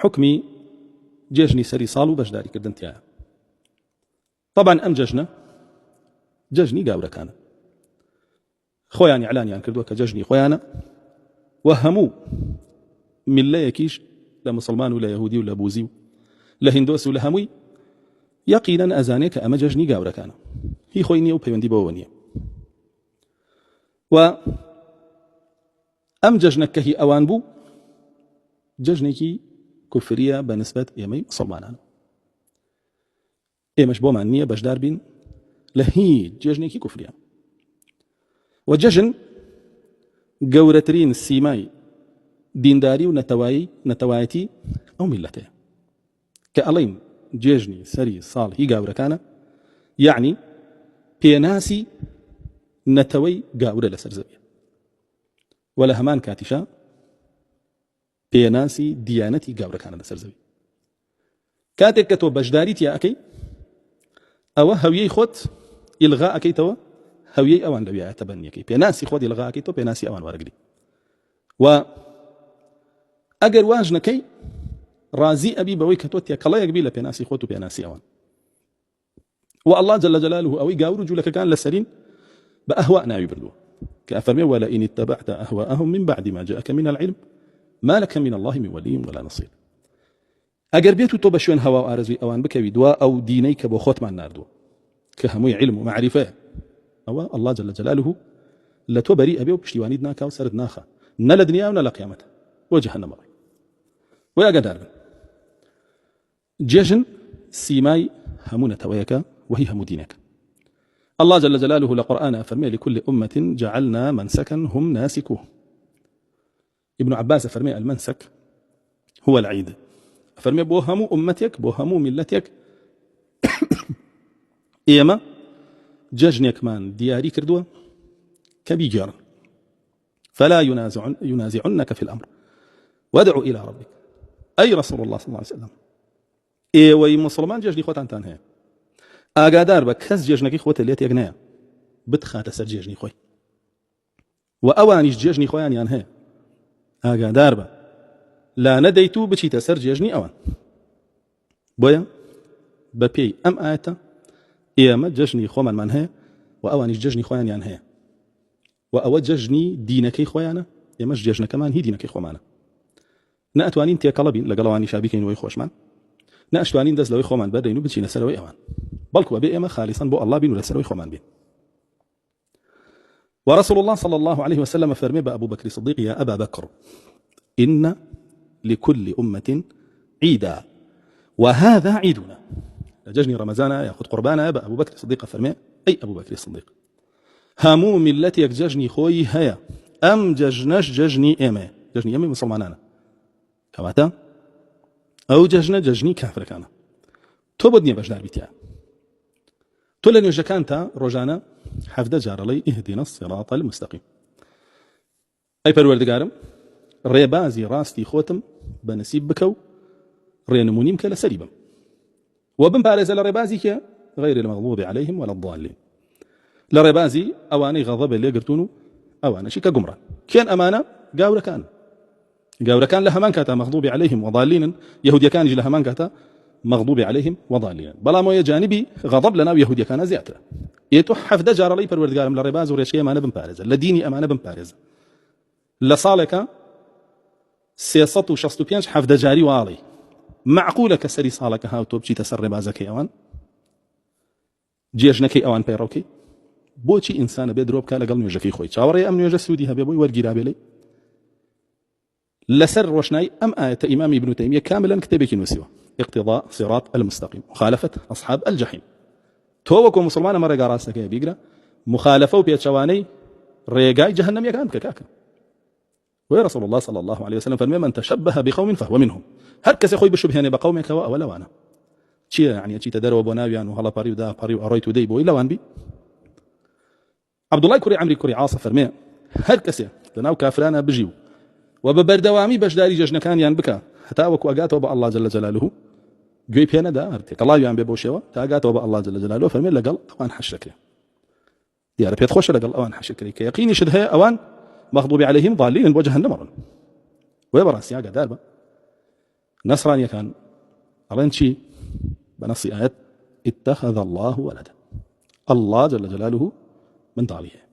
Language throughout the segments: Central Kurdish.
حكمي جێژنی سەری ساڵ و بەشداریکردنتیایە. طبعا ئەم جەژنی گاورەکانە خۆیان ئیعلانیان کردووە کە جەژنی خۆیانە و هەموو میلەیەکیش لە مسلمان و لە یەهودی و لە بوزی و لە هیندۆس و لە هەمووی یەقینەن ئەزانێ کە ئەمە جەژنی گاورەکانە، هی خۆی نییە و پەیوەندی بەوە نییە. و ئەم جەژنە کە هی ئەوان بوو جەژنێکی کوفریە بە نسبەت ئێمەی مسلمانان. ئێمەش بۆمان نییە بەشدار بین لە هیچ جێژنێکی کوفریە. و جەژن گەورەترین سیمای دینداری و نەتەوایەتی ئەو میلەتەیە کە ئەڵێن جێژنی سەری ساڵ هی گاورەکانە، یعنی پێناسی نەتەوەی گاورە لەسەر زەویە و لە هەمان کاتیشە پێناسی دیانەتی گاورەکانە لەسەر زەوی. کاتێک کە تۆ بەشداریت یا ئەەکەی ئەوە هەویەی خۆت ئیلغا ئەەکەیتەوە، هەویەی ئەوان لەویایە تەبەنیەکەی، پێناسی خۆت ئیلغا ئەەکەی تۆ پێناسی ئەوان وەرەگری. و ئەگەر واژ نەکەی ڕازی ئەبی بەوەی کە تۆ تێکەڵەیەک بی لە پێناسی خۆت و پێناسی ئەوان. و الله جل جلاله ئەوەی گاور و جوولەکەکان لەسەرین بە ئەهوا ناوی بردووە کە ئەفەرمێ ولئن اتبعت أهواءهم من بعد ما جاءك من العلم ما لك من الله من ولي ولا نصير. ئەگەر بێت و تۆ بە شوێن هەوا و ئارەزوی ئەوان بکەوی دوا ئەو دینەی کە بۆ خۆتمان ناردووە کە هەمووی علم و معرفەیە، ئەوە الله جل جلاله لە تۆ بەری ئەبێ و پشتیوانیت ناکا و سەرت ناخە، نە لە دنیا و نە لە قیامەت و جەهەنەم ڕۆی. و ئاگادار بن جێژن سیمای هەموو نەتەوەیەکە وهی هەموو دینەکە. الله جل جلاله لقرآن فرمي لكل أمة جعلنا منسكا هم ناسكوه. ابن عباس فرمي المنسك هو العيد، فرمي بو همو أمتك بو همو ملتك إيما ججنك من دياري كردوه كبيجار فلا ينازعنك في الأمر وادعو إلى ربك، أي رسول الله صلى الله عليه وسلم. إيوي مسلمان ججني خوتان تانهي ئاگادار بە کەس جێژنەکەی خۆتە لێت یەک نایە بتخاتە سەر جێژنی خۆی و ئەوانیش جێژنی خۆیانیان هەیە. ئاگادار بە لا نەدەیت و بچیتە سەر جێژنی ئەوان. بۆیە بە پێی ئەم ئاەتە ئێمە جەژنی خۆمانمان هەیە و ئەوانیش جەژنی خۆیانیان هەیە و ئەوە جەژنی دینەکەی خۆیانە، ئێمەش جێژنەکەمان هی دینەکەی خۆمانە. نەئەتوانین تێکەڵە بین لەگەڵ ئەوانی شابیکەین وەی خۆشمان، نەئەشتوانین دەست لەوەی خۆمان بەردەین و بچینە سەرەوەی ئەوان، بەڵکو ئەبێ ئێمە خالصاً بۆ الله بین و لەسەرەوەی خۆمان بین. ورسول الله صلى الله عليه وسلم فرمي بأبو بكر الصديق يا أبا بكر إن لكل أمة عيدا وهذا عيدنا. ججني رمضان يأخذ قربانا أبو بكر الصديق فرمي أي أبو بكر الصديق هامو ملتك ججني خوي هيا أم ججنش ججني إيمي ججني إيمي مسلمانانا كواتا أو ججني كافر كان تو بدني بجدار بيتيا تو لن يجكانتا روجانا حفظ جار لي اهدنا الصراط المستقيم. أي پروردگارم ريبازي راستي خوتم بنسيب بكو رينمونيم كلا سريبم وبن بارز لريبازي كي غير المغضوب عليهم ولا الضالين. لريبازي أواني غضب اللي قرتونو أوانا شي كقمران كان أمانة قاورة كان لها من كاتا مغضوب عليهم وضالين، يهوديا كان يجي لها من كاتا مغضوب عليهم وضالين. بلا ما جانبي غضب لنا ويهوديا كان زيادة يتو حفظ جار لي پروردگارم لريباز وريشي أمانة بن بارز لديني أمانة بن بارز لصالك 365 حفظ جاري والي معقولة كسري صالك هاو تو بچی تسر ريبازكي أوان جيجنكي أوان بيروكي بوچی إنسان بيدروب كالا قل نيوجكي خوي چاوري أم نيوجه سودي هبي بوي ورقي رابي لسر روشناي أم آية إمام ابن تيمية كاملا كتابك نوسيوه اقتضاء صراط المستقيم مخالفة أصحاب الجحيم. توكو مسلمان مرة قاراسك يا بيقرا مخالفة وبيتشواني ريقاي جهنم يكان كاكا. ورسول الله صلى الله عليه وسلم فمن تشبه بقوم فهو منهم. هركس يخوي بشبهني بقومك ولا وانا شي يعني شي تدروا بناويان وهلا باري ودا باري وأريت ودي بو إلا وان بي عبد الله كوري عمري كوري عاصف فرمي هركس لناو كافرانا بجيو وببردوامي بشداري ججنا كان ينبكى حتى وكو أقاته بأ الله جل جلاله قوي بينا دا ارتك الله يان ببوشيوا تاقاته بأ الله جل جلاله فرمي لقل أوان حشكري ديار بيت خوش لقل أوان حشكري كيقيني شدها أوان مغضوب عليهم ضالين بوجه النمر ويبرا سياقة داربا نصرانية كان ألين شي بنص آيات اتخذ الله ولدا الله جل جلاله من طاليه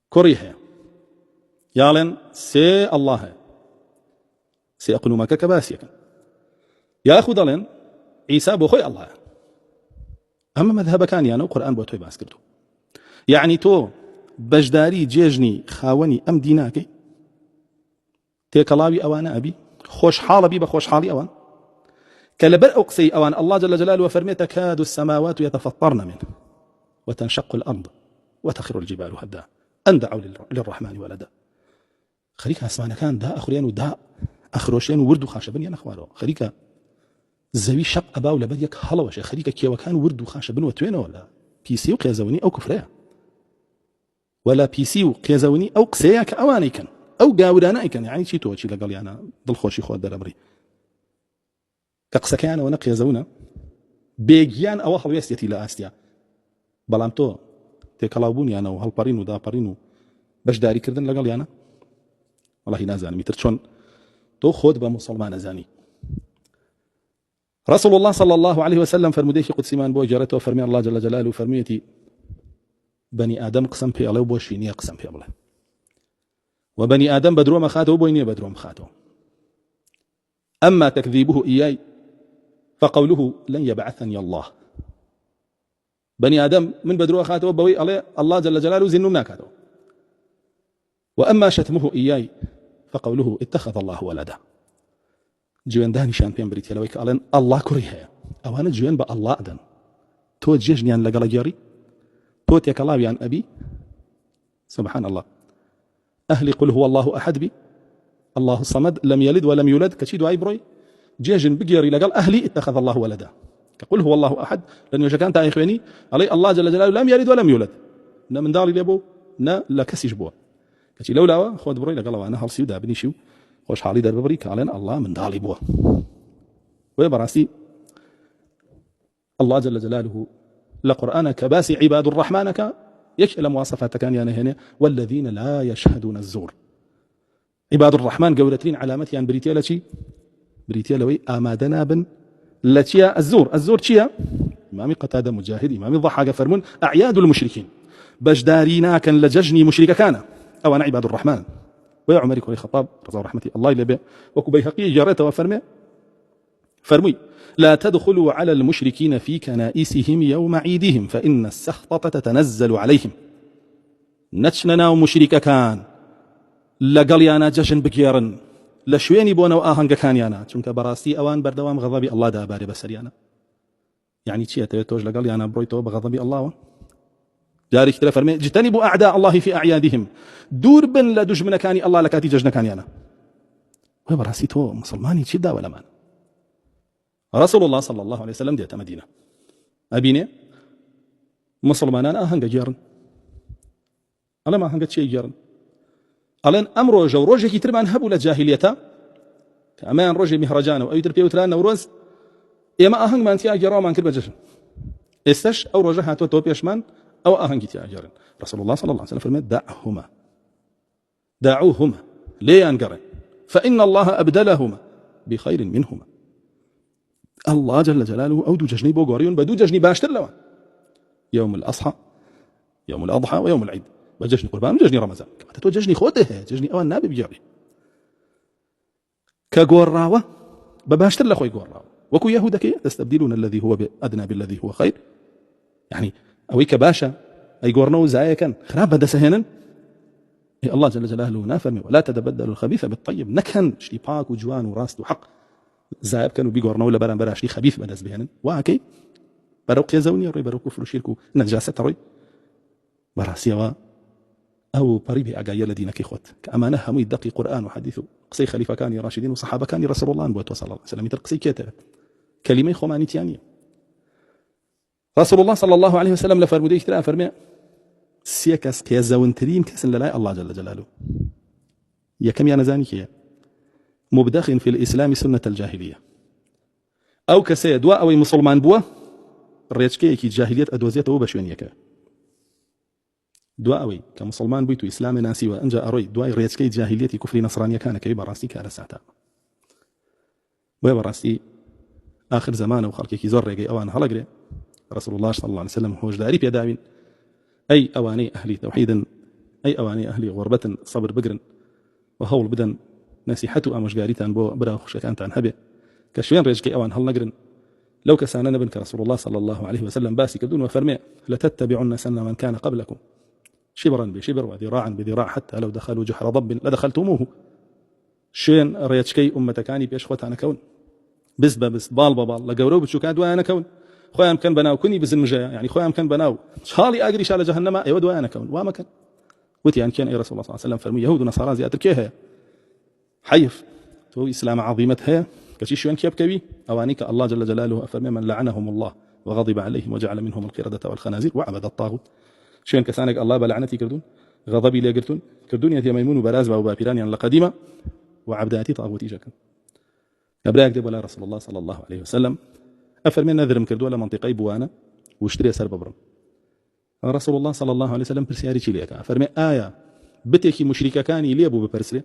كريه يالن سي الله سي أقنو مكا كباسيك ياخذ لن عيسى بوخوي الله أما مذهب كان يعني قرآن بوتوي باس كردو يعني تو بجداري جيجني خاوني أم ديناكي تيكلاوي أوانا أبي خوش حال بي بخوش حالي أوان كالبر أقسي أوان الله جل جلاله وفرمي تكاد السماوات يتفطرن منه وتنشق الأرض وتخر الجبال هدا أن دعوا للرحمن ولدا خليك أسمعنا كان دا أخرين ودا أخروشين وردو خاشبن يعني أخوارو خليك زوي شق أباو لبديك هلوش خليك كيوا كان وردو خاشبن وتوين ولا بيسي وقيازوني أو كفريا ولا بيسي وقيازوني أو قسياك أواني كان أو قاورانا كان يعني شي توشي لقال يعني ضل خوشي خود دار أمري كقسكيان ونقيازونا بيجيان أو أخو يستي لا أستيا بلام تو تكلابون يعني وهالبارين ودا بارين باش داري كردن لقال يعني والله نازاني مترشون تو خود بمسلمان زاني رسول الله صلى الله عليه وسلم فرموديش قدسي من بو جرته فرمي الله جل جلاله فرميتي بني آدم قسم في الله وبوشيني قسم في الله وبني آدم بدرو ما خاته وبويني بدرو ما خاته أما تكذيبه إياي فقوله لن يبعثني الله بني آدم من بدرو خاته وبوي عليه الله جل جلاله زنو مناكاته وأما شتمه إياي فقوله اتخذ الله ولدا جوان داني شان بين بريتيا لويك ألين الله كريها أو أنا جوان بأ الله أدن تو جيجني عن لقل جاري تو تيكلاوي عن أبي سبحان الله أهلي قل هو الله أحد بي الله الصمد لم يلد ولم يولد كشيدو أي بروي جيجن بقيري لقل أهلي اتخذ الله ولدا قل هو الله أحد لأنه شكان تا إخواني علي الله جل جلاله لم يلد ولم يولد نا من داري لبو نا لا كسيش بوا كشي لولا خود بروي لقل وأنا هالسيو دابني شو خوش حالي در ببري كالين الله من دالي بوا ويبراسي الله جل جلاله لقرآن كباسي عباد الرحمن يشأل مواصفات كان يعني هنا والذين لا يشهدون الزور عباد الرحمن قولتين علامتي عن بريتيا لشي بريتيا لوي آمادنا بن لتيا الزور تشيا إمامي قتادة مجاهد إمامي ضحاق فرمون أعياد المشركين بجدارينا كان لججني مشرك كان أو أنا عباد الرحمن ويا عمر كوري خطاب رضي رحمتي الله إلى به وكبيهقي جارته فرمي لا تدخلوا على المشركين في كنائسهم يوم عيدهم فإن السخطة تتنزل عليهم نتشننا ومشرك كان لقليانا جشن بكيرن لشويني بونا وآهنگ كانيانا چونك براسي أوان بردوام غضبي الله داباري بسريانا يعني چيا تبتوج لقليانا برويتو بغضبي الله جاري كتلا فرمي اجتنبوا أعداء الله في أعيادهم دور بن لدج من كاني الله لكاتي ججنا كانيانا وبراسي تو مسلماني تشدا ولا مان رسول الله صلى الله عليه وسلم ديت مدينة أبيني مسلمانان أهنگ جيرن ألا ما أهنگ شيء جيرن ألان أمر جو روجي كتر من هبوا لجاهليته كأمان روجي مهرجان أو يدرب يوتلان نوروز إما أهنگ ما أنتي أجرا ما أنكر بجشن استش أو روجه هاتو توبيش من أو أهنگ تي أجرن رسول الله صلى الله عليه وسلم فرمى دعوهما ليه أنقرن فإن الله أبدلهما بخير منهما الله جل جلاله أودو ججني بوغوريون بدو ججني باشتر لوان يوم الأضحى يوم الأضحى ويوم العيد وججني قربان وججني رمضان كما تتو ججني خوده ججني أوان نابي بجاري كغوراوة بباشتر لخوي غوراوة وكو يهودك تستبدلون الذي هو أدنى بالذي هو خير يعني أوي كباشا أي غورنو زايا كان خراب هذا سهنا الله جل جلاله نافرمي ولا تتبدلوا الخبيث بالطيب نكهن شتي باك وجوان وراست وحق زايب كانوا بيغورنو لبران براشتي خبيث بدس بهنن واكي بروق يزوني روي بروق كفر شركو نجاسة روي براسيوا أو قريبي أجايا الذين كيخوت كأمانة هم يدقي قرآن وحديث قصي خليفة كان راشدين وصحابة كان رسول الله نبوت صلى الله عليه وسلم يترقصي كتاب كلمة خماني تيانية رسول الله صلى الله عليه وسلم لفرمودي اشتراء فرمي سيكس كيزاون ترين كسن للا الله جل جلاله يا كم يا نزاني كيا مبدخ في الإسلام سنة الجاهلية أو كسيد أو مسلمان بوا الريتشكي كي جاهلية أدوزيته وبشوينيك دواوي كمسلمان بيتو إسلام ناسي وأنجا أروي دواي ريتشكي جاهلية كفر نصرانية كان كي براسي كارساتا وبراسي آخر زمانه وخلقك زور رجي أوان هلقري رسول الله صلى الله عليه وسلم هو جداري بيداوين أي أواني أهلي توحيدا أي أواني أهلي غربة صبر بقرن وهول بدن نصيحته أمش قاريتان بو برا خشكانت عن هبه كشوين رجكي أوان هل نقرن لو كسانا نبنك رسول الله صلى الله عليه وسلم باسي كدون وفرمي لتتبعن سن من كان قبلكم شبرا بشبر وذراعا بذراع حتى لو دخلوا جحر ضب لدخلتموه شين ريتشكي أمتكاني بيشخوت أنا كون بس بال لقورو بتشوكات وانا كون خويا كان بناو كوني بزنمجه يعني خويا كان بناو شالي اقريش على جهنم ايود وانا كون وما كان وتي يعني كان اي رسول الله صلى الله عليه وسلم فرمي يهود ونصارى زي اتركيها حيف تو اسلام عظيمتها كشي شو انك يبكي اوانيك الله جل جلاله فرمي من لعنهم الله وغضب عليهم وجعل منهم القردة والخنازير وعبد الطاغوت شو ان كسانك الله بلعنتي كردون غضبي لي قرتون كردون يا ميمون وبراز وبابيران يعني القديمه وعبداتي طاغوتي جاكن أبراك دي ولا رسول الله صلى الله عليه وسلم أفرمي نذر مكردو ولا منطقي بوانا واشتري سر ببرم رسول الله صلى الله عليه وسلم برسياري تشيليك أفرمي آية بتكي مشركة كاني ليبو ببرسلي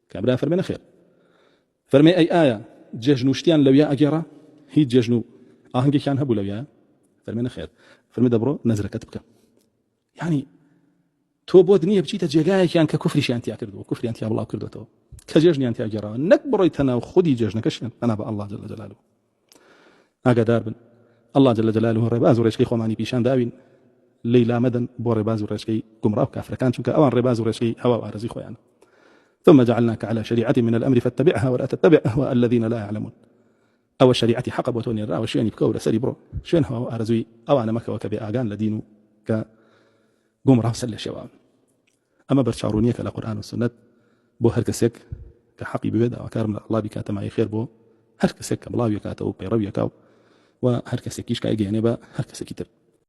كابرا أفرمي خير فرمي أي آية ججنو شتيان لو يا أجيرا هي ججنو آهنجي كان هبو لو يا فرمي خير فرمي دبرو نزر كتبك يعني تو بود نيه بجيت جاي كان ككفر شي انت اكردو كفر انت الله كردو تو كججني انت اجرا نكبريتنا وخدي ججنا كشن انا با الله جل جلاله اقدار بن الله جل جلاله رباز ورشكي خوماني بيشان داوين ليلى مدن بو رباز ورشكي قمراو كافر كان شو اوان رباز ورشكي هوا ارزي خويانا ثم جعلناك على شريعه من الامر فاتبعها ولا تتبع اهواء الذين لا يعلمون او الشريعه حق بوتوني الرا وشيني بكور سري برو شين هوا ارزي او انا مكه وكبي اغان لدينو ك قمراو سل شباب أما برشارونية كالقرآن والسنة بو هركسيك كحقي بيدا وكارم الله بكاتا معي خير بو هركسيك بلاوي كاتو بيروي كاو وهركسيكيش كايجي يعني با هركسيكي تر